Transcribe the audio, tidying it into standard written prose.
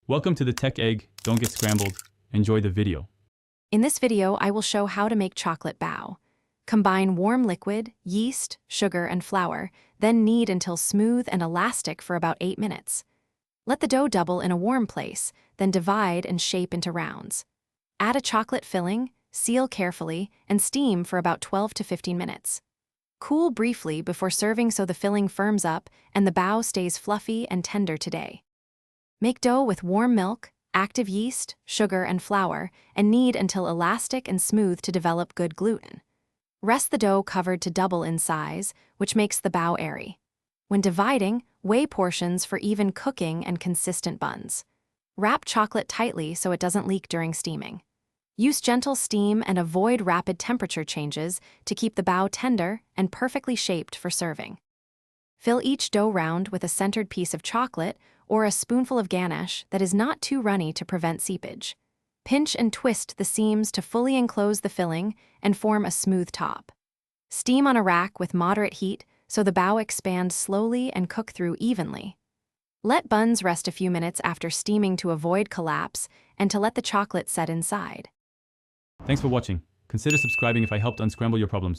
Welcome to the Tech Egg. Don't get scrambled. Enjoy the video. In this video, I will show how to make chocolate bao. Combine warm liquid, yeast, sugar, and flour, then knead until smooth and elastic for about 8 minutes. Let the dough double in a warm place, then divide and shape into rounds. Add a chocolate filling, seal carefully, and steam for about 12 to 15 minutes. Cool briefly before serving so the filling firms up and the bao stays fluffy and tender today. Make dough with warm milk, active yeast, sugar, and flour, and knead until elastic and smooth to develop good gluten. Rest the dough covered to double in size, which makes the bao airy. When dividing, weigh portions for even cooking and consistent buns. Wrap chocolate tightly so it doesn't leak during steaming. Use gentle steam and avoid rapid temperature changes to keep the bao tender and perfectly shaped for serving. Fill each dough round with a centered piece of chocolate or a spoonful of ganache that is not too runny to prevent seepage. Pinch and twist the seams to fully enclose the filling and form a smooth top. Steam on a rack with moderate heat so the bao expands slowly and cook through evenly. Let buns rest a few minutes after steaming to avoid collapse and to let the chocolate set inside. Thanks for watching. Consider subscribing if I helped unscramble your problems.